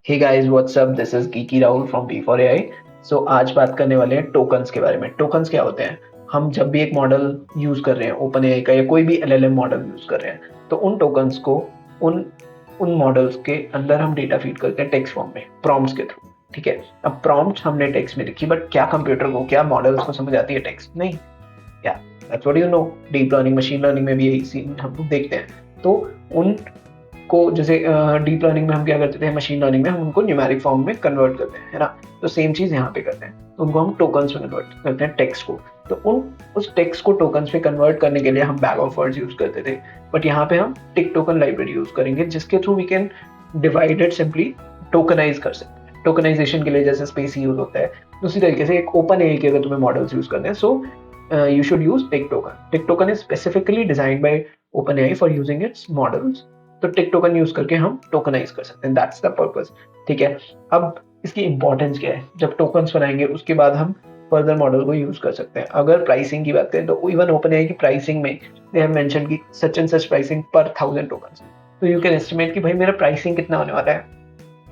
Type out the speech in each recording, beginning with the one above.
Hey guys what's up, this is Kiki Rahul from B for AI. So आज बात करने वाले हैं टोकन्स के बारे में। टोकन्स क्या होते हैं? हम जब भी एक मॉडल यूज कर रहे हैं ओपन एआई का या कोई भी एलएलएम मॉडल यूज कर रहे हैं, तो उन टोकन्स को उन उन मॉडल्स के अंदर हम डेटा फीड करते हैं टेक्स्ट फॉर्म में, प्रॉम्प्ट्स के थ्रू। ठीक है, अब प्रॉम्प्ट हमने टेक्स्ट में लिखी, बट क्या कंप्यूटर को, क्या मॉडल्स को समझ आती है टेक्स्ट? नहीं। या that's what you know, deep learning, machine learning में भी यही सीन हम लोग देखते हैं। तो उन को जैसे डीप लर्निंग में हम क्या करते थे, मशीन लर्निंग में हम उनको न्यूमेरिक फॉर्म में कन्वर्ट करते हैं, है ना? तो सेम चीज यहाँ पे करते हैं, तो उनको हम टोकन्स में कन्वर्ट करते हैं टेक्स्ट को। तो उस टेक्स्ट को टोकन्स में कन्वर्ट करने के लिए हम बैग ऑफ वर्ड्स यूज करते थे, बट यहाँ पे हम टिक टोकन लाइब्रेरी यूज करेंगे, जिसके through we can divided simply tokenize कर सकते हैं। टोकनाइजेशन के लिए जैसे स्पेस यूज होता है, उसी तरीके से एक ओपन एआई के अगर तुम्हें मॉडल्स यूज करने हैं, सो you should use tick token. Tick token is specifically designed by OpenAI for using its models. तो टिक टोकन यूज करके हम टोकनाइज कर सकते हैं, दैट्स द पर्पस। ठीक है, अब इसकी इंपॉर्टेंस क्या है? जब टोकन्स बनाएंगे उसके बाद हम फर्दर मॉडल को यूज कर सकते हैं। अगर प्राइसिंग की बात करें तो इवन ओपनएआई की प्राइसिंग में दे हैव मेंशन कि सच एंड सच प्राइसिंग पर 1000 टोकन्स। तो यू कैन एस्टिमेट कि भाई मेरा प्राइसिंग कितना होने वाला है।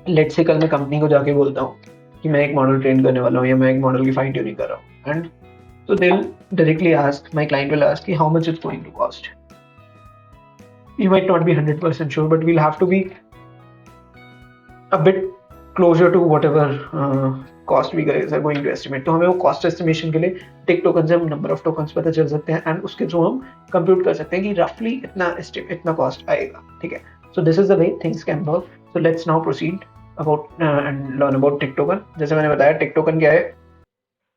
लेट्स से कल मैं कंपनी को जाके बोलता हूँ कि मैं एक मॉडल ट्रेन करने वाला हूँ या मैं एक मॉडल की फाइन ट्यूनिंग कर रहा हूँ, and so they'll directly ask, my client will ask how much it's going to cost. You might not be 100% sure, but we'll have to be a bit closer to whatever cost we guys are going to estimate. तो हमें वो cost estimation के लिए टिक token से हम number of tokens पता चल सकते हैं, एंड उसके थ्रू हम कंप्यूट कर सकते हैं कि रफली इतना कॉस्ट आएगा। ठीक है, सो this is the way things can work. So let's now proceed about and learn about tick token. जैसे मैंने बताया, टिक टोकन क्या है?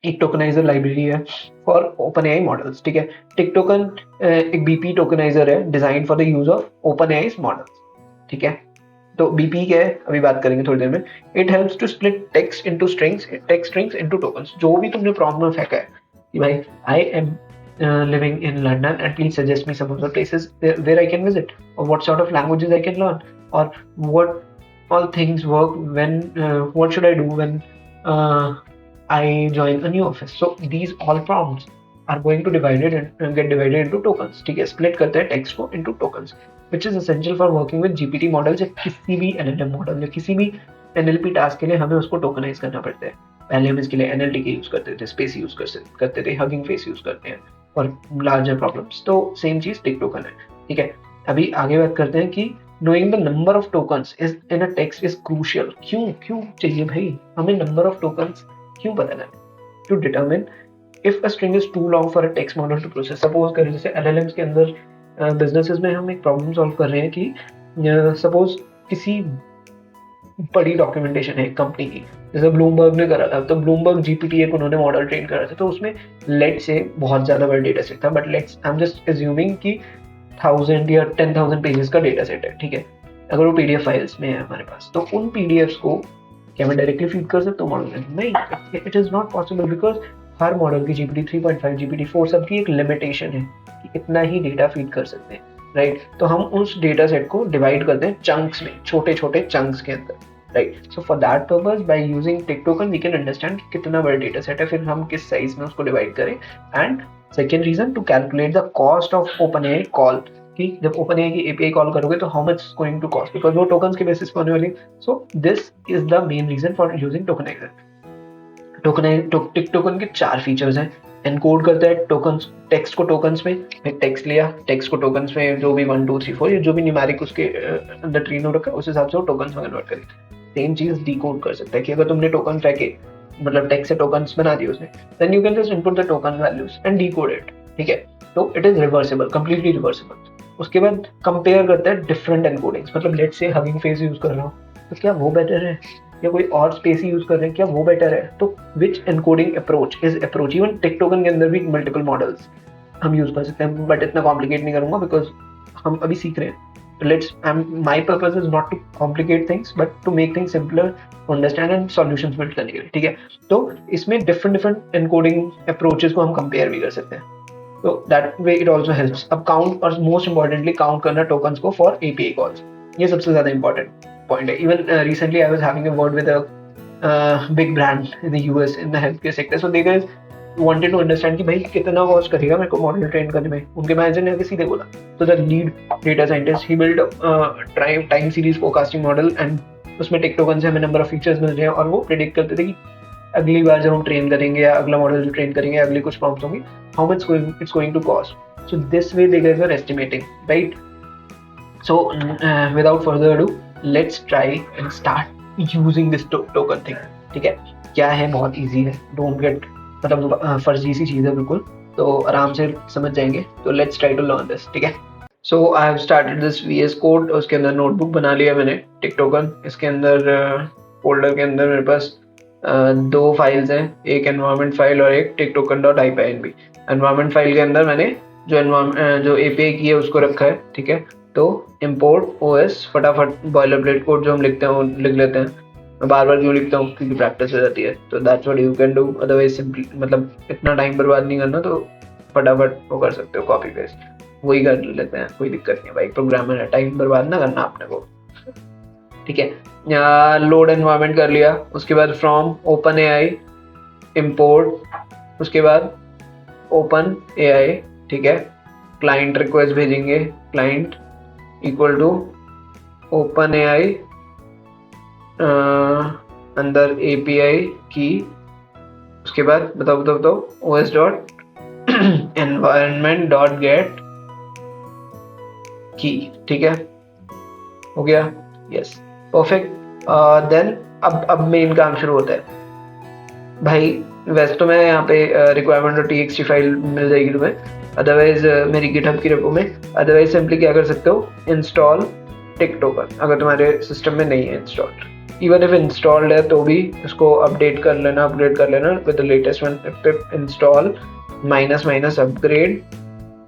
एक टोकनाइजर लाइब्रेरी है फॉर ओपन एआई मॉडल्स। ठीक है, टिक टोकन एक बीपी टोकनाइजर है design for the use of open AI models. ठीक है, तो बीपी क्या है अभी बात करेंगे थोड़ी देर में। It helps to split text into strings, text strings into tokens. जो भी तुमने प्रॉब्लम में फेंका है कि भाई I am living in London and please suggest me some of the places where I can visit, or what sort of languages I can learn, or what all things work when what should I do when I join a new office. So these all prompts are going to get divided into tokens. ठीक है, split करते हैं text को into tokens, which is essential for working with GPT models या किसी भी LLM model या किसी भी NLP टास्क के लिए हमें उसको टोकनाइज करना पड़ता है। पहले हम इसके लिए NLTK यूज करते थे, स्पेस यूज करते थे, हगिंग फेस यूज करते हैं और लार्जर प्रॉब्लम्स। तो सेम चीज टिक टोकन है। ठीक है, अभी आगे बात करते हैं कि knowing the number of tokens is in a text is crucial. क्यों चाहिए भाई हमें number of tokens? क्यों बताना है? To determine if a string is too long for a text model to process. Suppose करें जैसे LLMs के अंदर बिजनेसेस में हम एक प्रॉब्लम सॉल्व कर रहे हैं कि सपोज किसी बड़ी डॉक्यूमेंटेशन है कंपनी की, जैसे ब्लूमबर्ग ने करा था। तो ब्लूमबर्ग जीपीटी एक उन्होंने मॉडल ट्रेन करा था, तो उसमें लेट से बहुत ज्यादा बड़ा डेटा सेट था, but let's I am just assuming कि 1000 या 10,000 पेजेस का डेटा सेट है। ठीक है, अगर वो पीडीएफ फाइल्स में है हमारे पास, तो उन पीडीएफ्स को क्या मैं डायरेक्टली फीड कर सकता हूँ मॉडल में? नहीं, it is not possible, because her model की जीपीटी 3.5, जीपीटी 4 सबकी एक लिमिटेशन है कि इतना ही डेटा फीड कर सकते हैं, राइट? तो हम उस डेटा सेट को डिवाइड करते हैं चंक्स में, छोटे छोटे चंक्स के अंदर, right? So for that purpose by using tiktoken we can understand कितना बड़ा डेटा सेट है, फिर हम किस साइज में उसको डिवाइड करें। And second reason, to calculate the cost of OpenAI call, कि जब ओपनएआई की एपीआई कॉल करोगे तो how much going to cost, because वो टोकन्स के बेसिस पे होने वाली। So this is the main reason for using tokenizer. Tiktoken के 4 फीचर्स हैं। एनकोड करता है टोकन्स, टेक्स्ट को टोकन्स में, टेक्स्ट लिया, टेक्स्ट को टोकन्स में जो भी 1 2 3 4 जो भी न्यूमेरिक उसके अंदर ट्रेन हो रखा है उस हिसाब से वो टोकन्स में कन्वर्ट करेगा। सेम चीज डिकोड कर सकता है कि अगर तुमने टोकन फेंके, मतलब टेक्स्ट से टोकन्स बना दिए उसने, then you can just input the token values and decode it. ठीक है, तो it is reversible, completely reversible. उसके बाद कंपेयर करता है डिफरेंट एनकोडिंग्स, मतलब let's say hugging face use कर रहा हूँ तो क्या वो बेटर है, या कोई और स्पेस यूज कर रहे हैं क्या वो बेटर है, तो which encoding approach is approach. Even tiktoken के अंदर भी मल्टीपल मॉडल्स हम यूज कर सकते हैं, बट इतना कॉम्प्लिकेट नहीं करूंगा बिकॉज हम अभी सीख रहे हैं। Let's my purpose is not to complicate things but to make things simpler to understand and solutions build करने के लिए। ठीक है, तो इसमें different encoding approaches को हम compare भी कर सकते हैं, तो that way it also helps। अब count और most importantly count करना tokens को for API calls, ये सबसे ज्यादा important point है। Even recently I was having a word with a big brand in the US in the healthcare sector, so they guys wanted to understand कि भाई कितना cost करेगा मेरे को मॉडल ट्रेन करने में। उनके मैनेजर ने आके सीधे बोला, तो the lead data scientist he build time series forecasting model and उसमें टिक टोकन से हमें नंबर ऑफ फीचर्स मिल रहे हैं और वो प्रिडिक्ट करते थे कि अगली बार जब हम ट्रेन करेंगे या अगला मॉडल जो ट्रेन करेंगे, अगली कुछ प्रॉम्प्ट्स होंगी, how much it's going to cost. So this way they guys were estimating, right. So without further ado, let's try and start using this token thing। ठीक है, क्या है, बहुत इजी है, डोंट गेट, मतलब फर्जी सी चीज़ है बिल्कुल, तो आराम से समझ जाएंगे। तो let's try to learn this, ठीक है। So I have started this VS code, उसके अंदर नोटबुक बना लिया मैंने, टिक टोकन। इसके अंदर फोल्डर के अंदर मेरे पास दो फाइल्स हैं, एक एनवायरनमेंट फाइल और एक tiktoken dot IPINB। Environment file के अंदर मैंने जो API की है उसको रखा है, ठीक है। तो import OS, फटाफट बॉयलरप्लेट कोड जो हम लिखते हैं वो लिख लेते हैं। मैं बार बार क्यों लिखता हूँ, क्योंकि प्रैक्टिस हो जाती है। तो that's what you can do, otherwise simply, मतलब इतना टाइम बर्बाद नहीं करना, तो फटाफट वो कर सकते हो, कॉपी पेस्ट वही कर लेते हैं, कोई दिक्कत नहीं है भाई, प्रोग्रामर है, टाइम बर्बाद ना करना आपने को, ठीक है। लोड एनवायरनमेंट कर लिया, उसके बाद फ्रॉम OpenAI इम्पोर्ट, उसके बाद OpenAI, ठीक है। क्लाइंट रिक्वेस्ट भेजेंगे, क्लाइंट इक्वल टू OpenAI अंदर API की, उसके बाद बताओ OS dot environment dot gate की, ठीक है, हो गया, यस, परफेक्ट। देन अब मेन काम शुरू होता है भाई। वैसे तो मैं यहाँ पे requirement.txt फाइल मिल जाएगी तुम्हें, अदरवाइज मेरी गिटहब की रेपो में, अदरवाइज सिंपली क्या कर सकते हो, इंस्टॉल टिक टोकन, अगर तुम्हारे सिस्टम में नहीं है इंस्टॉल। इवन इफ इंस्टॉल्ड है तो भी इसको अपडेट कर लेना, अपग्रेड कर लेना with the latest one, pip install -- upgrade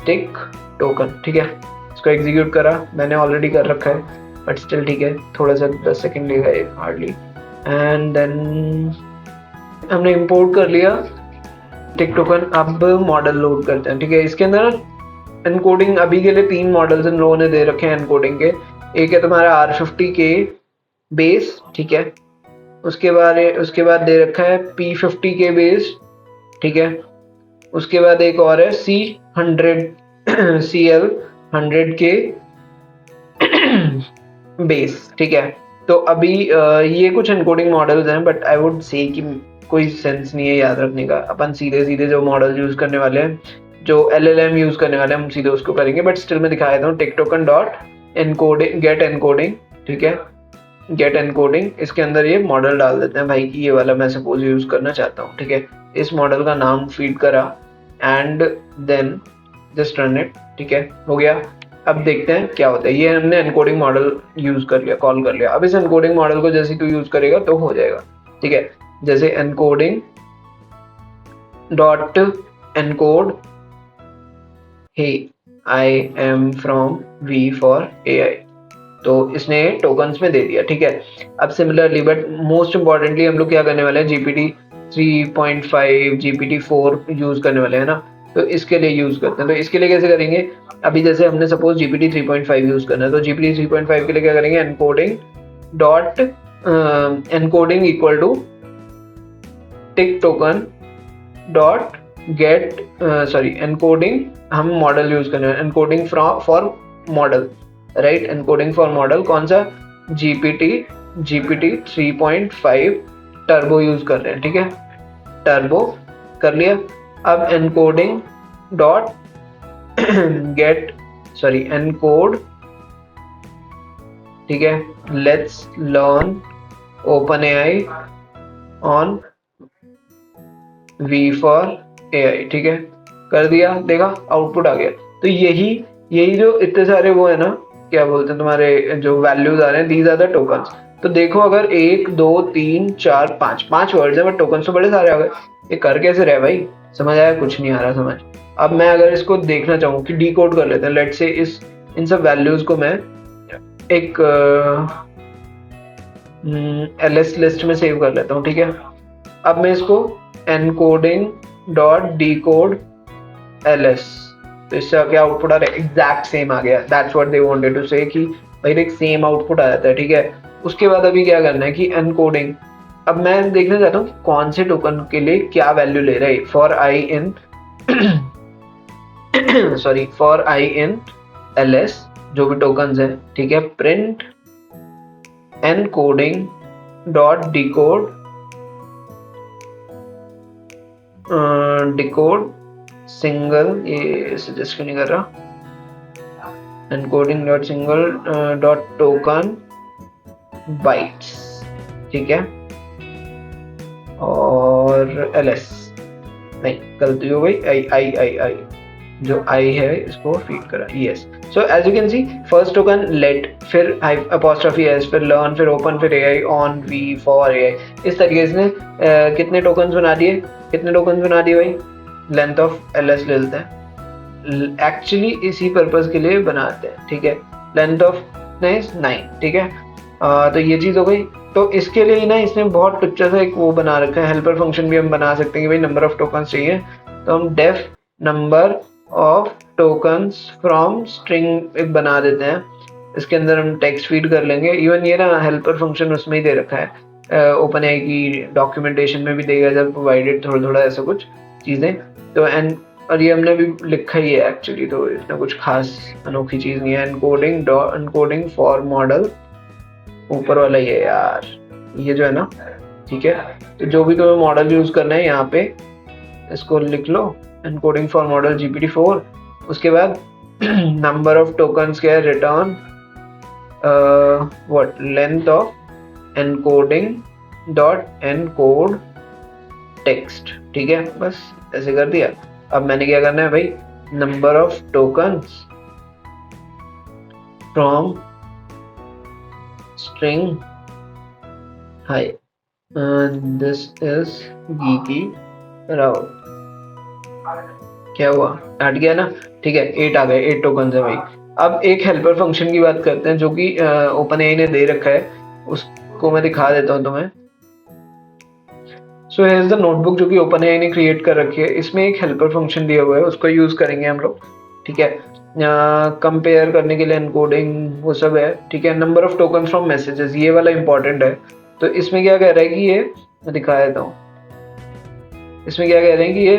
tick token, ठीक है। इसको एग्जीक्यूट करा, मैंने ऑलरेडी कर रखा है, बट स्टिल ठीक है, थोड़ा सा 10 सेकेंड लेगा हार्डली। एंड देन हमने इंपोर्ट कर लिया टिक टोकन। अब मॉडल लोड करते हैं, ठीक है। इसके अंदर एनकोडिंग अभी के लिए 3 मॉडल्स इन लोगों ने दे रखे हैं एनकोडिंग के। एक है तुम्हारा R50K बेस, ठीक है। उसके बाद दे रखा है P50K बेस, ठीक है। उसके बाद एक और है CL 100K बेस, ठीक है। तो अभी ये कुछ एनकोडिंग मॉडल्स हैं, बट आई वुड से कि कोई सेंस नहीं है याद रखने का। अपन सीधे जो मॉडल यूज करने वाले हैं, जो LLM यूज करने वाले हैं, हम सीधे उसको करेंगे। बट स्टिल मैं दिखा देता हूँ, tiktoken dot encoding get encoding, ठीक है, गेट एनकोडिंग। इसके अंदर ये मॉडल डाल देते हैं भाई कि ये वाला मैं सपोज यूज करना चाहता हूँ, ठीक है। इस मॉडल का नाम फीड करा and then just run it, ठीक है, हो गया। अब देखते हैं क्या होता है। ये हमने एनकोडिंग मॉडल यूज कर लिया, कॉल कर लिया। अब इस एनकोडिंग मॉडल को जैसे तू यूज करेगा तो हो जाएगा, ठीक है। जैसे encoding dot encode hey I am from V for AI, तो इसने टोकन्स में दे दिया, ठीक है। अब सिमिलरली बट मोस्ट इंपॉर्टेंटली हम लोग क्या करने वाले हैं, GPT 3.5 GPT 4 यूज करने वाले हैं ना, तो इसके लिए यूज करते हैं। तो इसके लिए कैसे करेंगे, अभी जैसे हमने सपोज GPT 3.5 यूज करना है, तो GPT 3.5 के लिए क्या करेंगे, encoding dot encoding equal to tiktoken dot get encoding, हम मॉडल यूज करने हैं, encoding for model, right. Encoding for model कौन सा, GPT 3.5 टर्बो यूज कर रहे हैं, ठीक है, टर्बो कर लिया। अब एनकोडिंग डॉट एनकोड, ठीक है, let's learn OpenAI on V for AI, ठीक है, कर दिया, देखा आउटपुट आ गया। तो यही जो इतने सारे वो है ना, क्या बोलते हैं, तुम्हारे जो वैल्यूज आ रहे हैं, दीज आर द टोकन्स। तो देखो अगर 1 2 3 4 5 वर्ड्स है, बट टोकन्स तो बड़े सारे आ गए। ये कर कैसे रहे भाई, समझ आया, कुछ नहीं आ रहा समझ। अब मैं अगर इसको देखना चाहूँ कि डीकोड कर लेते हैं, लेट्स से इन सब वैल्यूज को मैं एक LS लिस्ट में सेव कर लेता हूँ, ठीक है। अब मैं इसको एनकोडिंग डॉट डीकोड LS, तो इससे क्या आउटपुट आ रहा है, एग्जैक्ट सेम आ गया। That's what they wanted to say कि भाई एक सेम आउटपुट आ जाता है, ठीक है। उसके बाद अभी क्या करना है कि एनकोडिंग अब मैं देखना चाहता हूँ कौन से टोकन के लिए क्या वैल्यू ले रहा है for I in sorry for I in ls जो भी टोकन्स है, ठीक है, print encoding dot decode decode single, ये सजेस्ट क्यों नहीं कर रहा, encoding dot single dot token bytes, ठीक है, और ls नहीं गलती हो गई, आई आई आई आई जो आई है इसको फीड करा, yes. So as you can see first token let, फिर अपॉस्ट्रोफी एस, फिर लर्न, फिर ओपन, फिर AI on, V for AI, इस तरीके से कितने टोकन्स बना दिए, कितने टोकन्स बना दिए भाई, लेंथ ऑफ ls ले लेते हैं, एक्चुअली इसी पर्पज के लिए बनाते हैं, ठीक है, लेंथ ऑफ 9, ठीक है। तो ये चीज हो गई। तो इसके लिए ना इसने बहुत अच्छा सा एक वो बना रखा है, हेल्पर फंक्शन भी हम बना सकते हैं कि भाई नंबर ऑफ टोकन्स चाहिए, तो हम def number of tokens from string एक बना देते हैं, इसके अंदर हम टेक्स्ट फीड कर लेंगे। इवन ये ना हेल्पर फंक्शन उसमें ही दे रखा है, ओपन आई की डॉक्यूमेंटेशन में भी देगा जब प्रोवाइडेड, थोड़ा थोड़ा ऐसा कुछ चीजें, तो एंड और ये हमने भी लिखा ही है एक्चुअली, तो इसमें कुछ खास अनोखी चीज नहीं है। एनकोडिंग फॉर मॉडल ऊपर वाला ही है यार, ये जो है ना, ठीक है। तो जो भी तुम्हें मॉडल यूज करना है यहाँ पे इसको लिख लो, एनकोडिंग फॉर मॉडल GPT-4, उसके बाद नंबर ऑफ टोकन्स क्या है, return what length of encoding dot encode text, ठीक है, बस ऐसे कर दिया। अब मैंने क्या करना है भाई, number of tokens from string hi this is geeky Rahul, क्या हुआ, हट गया ना, ठीक है, 8 आ गए, 8 टोकन है भाई। अब एक हेल्पर फंक्शन की बात करते हैं जो कि ओपन एआई ने दे रखा है, उसको मैं दिखा देता हूँ तुम्हें। So here is the notebook जो कि ओपन एआई ने क्रिएट कर रखी है, इसमें एक हेल्पर फंक्शन दिया हुआ है, उसको यूज करेंगे हम लोग, ठीक है, कंपेयर करने के लिए एनकोडिंग वो सब है, ठीक है। Number of token from messages, ये वाला इंपॉर्टेंट है। तो इसमें क्या कह रहा है कि ये मैं दिखा देता हूँ, इसमें क्या कह रहे हैं कि ये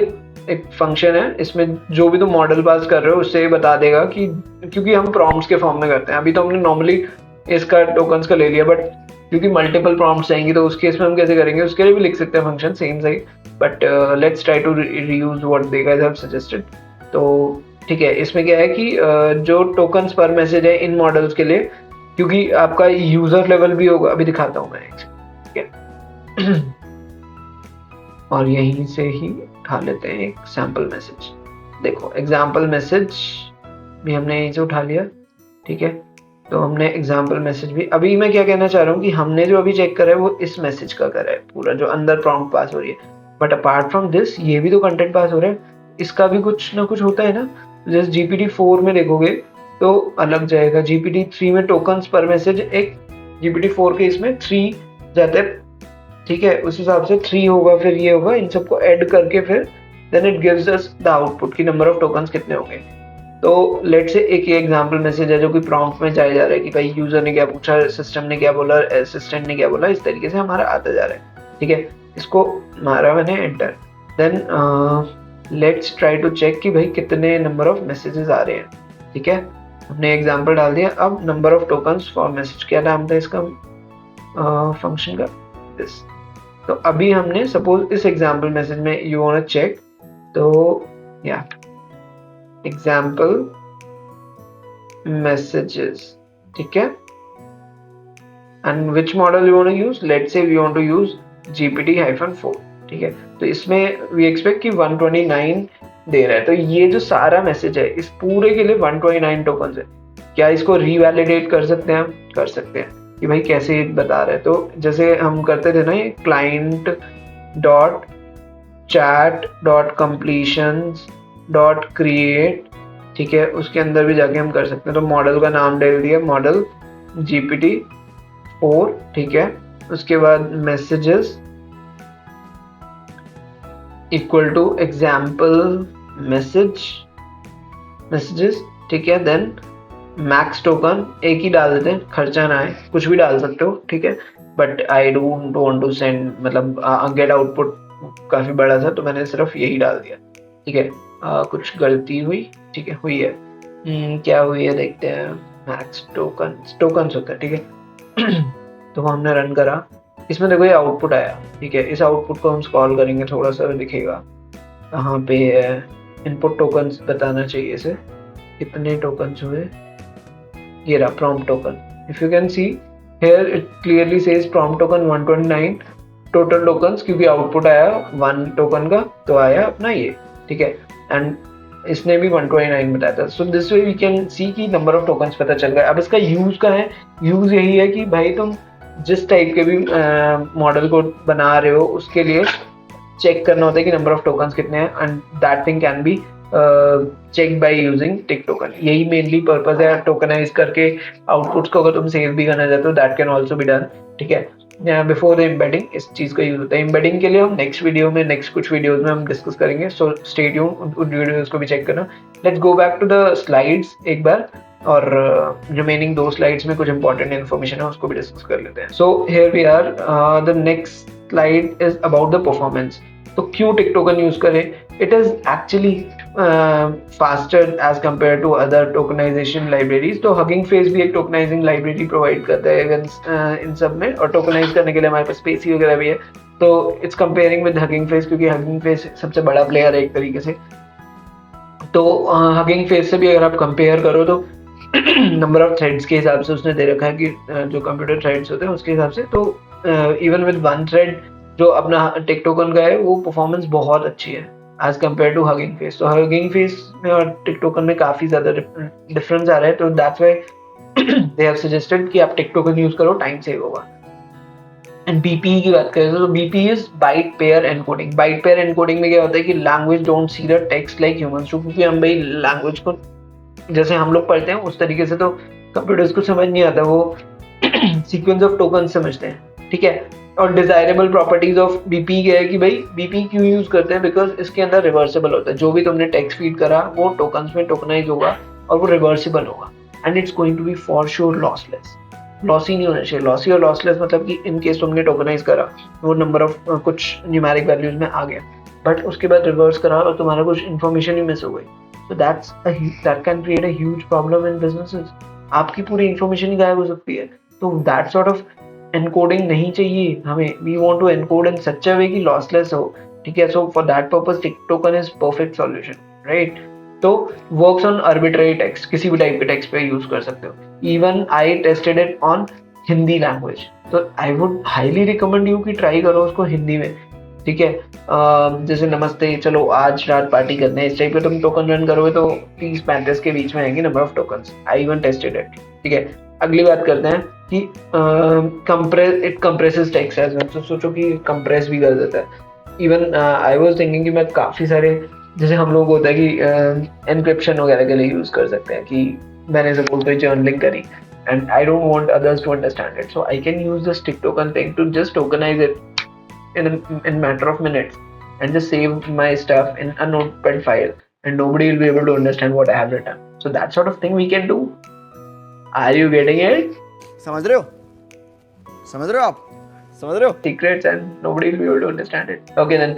एक फंक्शन है, इसमें जो भी तुम मॉडल पास कर रहे हो उससे ये बता देगा कि, क्योंकि हम प्रॉम्प्ट्स के फॉर्म में करते हैं, अभी तो हमने नॉर्मली इसका टोकन्स का ले लिया, बट क्योंकि मल्टीपल प्रॉम्प्ट्स आएंगी तो उस केस में हम कैसे करेंगे, उसके लिए भी लिख सकते हैं फंक्शन सेम सही, but let's try to reuse what they guys have suggested. तो ठीक है, इसमें क्या है कि जो टोकन्स पर मैसेज है इन मॉडल्स के लिए, क्योंकि आपका यूजर लेवल भी होगा, अभी दिखाता हूँ मैं, ठीक है। और यहीं से ही उठा लेते हैं एक सैम्पल मैसेज, देखो एग्जाम्पल मैसेज भी हमने यहीं से उठा लिया, ठीक है। तो हमने एग्जाम्पल मैसेज भी, अभी मैं क्या कहना चाह रहा हूँ कि हमने जो अभी चेक करा है वो इस मैसेज का करा है पूरा, जो अंदर प्रॉम्प्ट पास हो रही है, बट अपार्ट फ्रॉम दिस ये भी तो कंटेंट पास हो रहा है, इसका भी कुछ ना कुछ होता है ना। जैसे GPT-4 में देखोगे तो अलग जाएगा, GPT-3 में टोकन्स पर मैसेज एक, GPT-4 के इसमें 3 जाते हैं, ठीक है, उस हिसाब से 3 होगा, फिर ये होगा, इन सबको ऐड करके फिर then it gives us the output की नंबर ऑफ टोकन्स कितने होंगे। तो लेट से एक ये एग्जांपल मैसेज है जो कि प्रॉम्प्ट में जाया जा रहा है कि भाई यूजर ने क्या पूछा, सिस्टम ने क्या बोला, असिस्टेंट ने क्या बोला, इस तरीके से हमारा आता जा रहा है, ठीक है। इसको मारा मैंने enter, then let's try to check कि भाई कितने नंबर ऑफ मैसेजेस आ रहे हैं, ठीक है। हमने एग्जांपल डाल दिया, अब number of tokens for message, क्या नाम था इसका फंक्शन का, दिस। तो अभी हमने सपोज इस एग्जांपल मैसेज में यू वांट टू चेक, तो या एग्जांपल मैसेजेस, ठीक है, and which model you want to use, let's say we want to use GPT-4, ठीक है। तो इसमें वी एक्सपेक्ट कि 129 दे रहा है, तो ये जो सारा मैसेज है इस पूरे के लिए 129 टोकन है। क्या इसको रीवैलिडेट कर सकते हैं, हम कर सकते हैं कि भाई कैसे बता रहे हैं। तो जैसे हम करते थे ना, ये client dot chat dot completions dot create, ठीक है, उसके अंदर भी जाके हम कर सकते हैं। तो मॉडल का नाम डाल दिया, मॉडल GPT-4, ठीक है, उसके बाद messages equal to example messages, ठीक है, देन मैक्स टोकन एक ही डाल देते हैं, खर्चा ना आए, कुछ भी डाल सकते हो, ठीक है, but I don't want to send, मतलब गेट आउटपुट काफी बड़ा था तो मैंने सिर्फ यही डाल दिया, ठीक है। कुछ गलती हुई, ठीक है, हुई है। क्या हुई है देखते हैं। मैक्स टोकन्स होता है, ठीक है। तो वो हमने रन करा, इसमें देखो ये आउटपुट आया, ठीक है। इस आउटपुट को हम स्क्रॉल करेंगे, थोड़ा सा दिखेगा कहाँ पे है। इनपुट टोकन्स बताना चाहिए इसे, कितने टोकन्स हुए, ये रहा prompt token. If you can see here it clearly says prompt token 129 total tokens, क्योंकि आउटपुट आया 1 टोकन का तो आया अपना ये, ठीक है। एंड इसने भी 129 बताया था। So this way we can see की नंबर ऑफ टोकन्स पता चल गया। अब इसका यूज का है, यूज यही है कि भाई तुम जिस टाइप के भी मॉडल को बना रहे हो उसके लिए चेक करना होता है कि नंबर ऑफ टोकन्स कितने हैं, and that thing can be check by using tiktoken. यही मेनली पर्पस है टोकनाइज करके आउटपुट्स को अगर तुम सेव भी करना चाहते हो, that can also be done, ठीक है। बिफोर द एम्बेडिंग इस चीज का यूज होता है। एम्बेडिंग के लिए हम नेक्स्ट वीडियो में, नेक्स्ट कुछ वीडियोस में हम डिस्कस करेंगे, सो स्टे ट्यून, उन वीडियोस को भी चेक करना। Let's go back to the slides एक बार, और रिमेनिंग 2 स्लाइड्स में कुछ इंपॉर्टेंट इन्फॉर्मेशन है उसको भी डिस्कस कर लेते हैं। So here we are, the next slide is about the performance. तो क्यों टिक टोकन यूज करें? It is actually faster as compare to other tokenization libraries. तो हगिंग फेस भी एक टोकनाइजिंग लाइब्रेरी प्रोवाइड करता है इन सब में, और टोकनाइज करने के लिए हमारे पास स्पेसी वगैरह भी है। तो it's comparing with hugging face, क्योंकि हगिंग फेस सबसे बड़ा प्लेयर है एक तरीके से। तो हगिंग फेस से भी अगर आप कंपेयर करो तो नंबर ऑफ थ्रेड्स के हिसाब से उसने दे रखा है कि जो कंप्यूटर थ्रेड्स होते हैं उसके हिसाब से, तो इवन विद 1 थ्रेड जो अपना टिक टोकन का है वो परफॉर्मेंस बहुत अच्छी है as compare to hugging face. तो हगिंग फेस में और टिक टोकन में काफी ज्यादा डिफरेंस आ रहा है, तो that's why they have suggested कि आप टिक टोकन यूज करो, टाइम सेव होगा। एंड बीपीई की बात करें तो BPE is byte pair encoding. Byte pair encoding में क्या होता है कि language don't see the text like humans, क्योंकि हम भाई लैंग्वेज को जैसे हम लोग पढ़ते हैं उस तरीके से तो कंप्यूटर्स को समझ नहीं आता, वो सीक्वेंस ऑफ टोकन समझते हैं, ठीक है। और डिजायरेबल प्रॉपर्टीज ऑफ बीपी क्या है कि भाई बीपी क्यों यूज करते हैं, बिकॉज इसके अंदर रिवर्सिबल होता है। जो भी तुमने टेक्स्ट फीड करा वो टोकन्स में टोकनाइज होगा और वो रिवर्सिबल होगा, and it's going to be for sure lossless. Lossy नहीं होना चाहिए। लॉसी और लॉसलेस मतलब कि इन केस तुमने टोकनाइज करा, वो नंबर ऑफ कुछ न्यूमेरिक वैल्यूज में आ गया, बट उसके बाद रिवर्स करा और तुम्हारा कुछ इन्फॉर्मेशन ही मिस हो गई, so that can create a huge problem in businesses। आपकी पूरी इंफॉर्मेशन ही गायब हो सकती है। तो that sort of encoding नहीं चाहिए हमें। We want to encode in such a way कि lossless हो, ठीक है। So for that purpose tick token is perfect solution, right? तो works on arbitrary text, किसी भी टाइप के टेक्स्ट पे यूज कर सकते हो। Even I tested it on Hindi language, तो I would highly recommend you कि ट्राई करो उसको हिंदी में, ठीक है। जैसे नमस्ते, चलो आज रात पार्टी करते हैं, इस टाइप पे तुम टोकन रन करोगे तो 30-35 के बीच में आएंगे number of tokens. I even tested it, ठीक है। अगली बात करते हैं कि it compresses text as well. तो सोचो कि कंप्रेस भी कर देता है। इवन आई वाज थिंकिंग कि मैं काफी सारे, जैसे हम लोग होता है कि एनक्रिप्शन वगैरह के लिए यूज कर सकते हैं कि मैंने सपोज कोई जर्नलिंग करी and I don't want others to understand it, so I can use this tick token thing to just tokenize it in matter of minutes and just save my stuff in a notepad file, and nobody will be able to understand what I have written. So that sort of thing we can do. Are you getting it? समझ रहे हो? समझ रहे हो आप? समझ रहे हो? Secrets and nobody will be able to understand it. Okay then,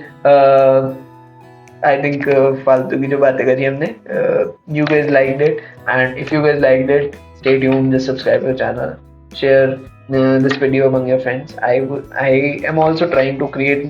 I think फालतू की जो बातें करी हमने, you guys liked it, and if you guys liked it, stay tuned, just subscribe to the channel, share this video among your friends. I am also trying to create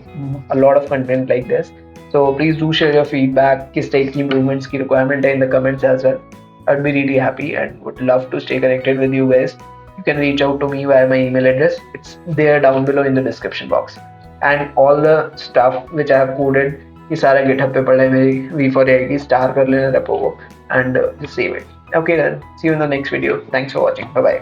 a lot of content like this, so please do share your feedback, किस type की improvements की requirement है in the comments as well. I'd be really happy and would love to stay connected with you guys. You can reach out to me via my email address. It's there down below in the description box, and all the stuff which I have coded, ये सारा GitHub पे पड़ा है मेरी V4AI की, star कर लेना repo को, and just save it. Okay then, see you in the next video. Thanks for watching. Bye bye.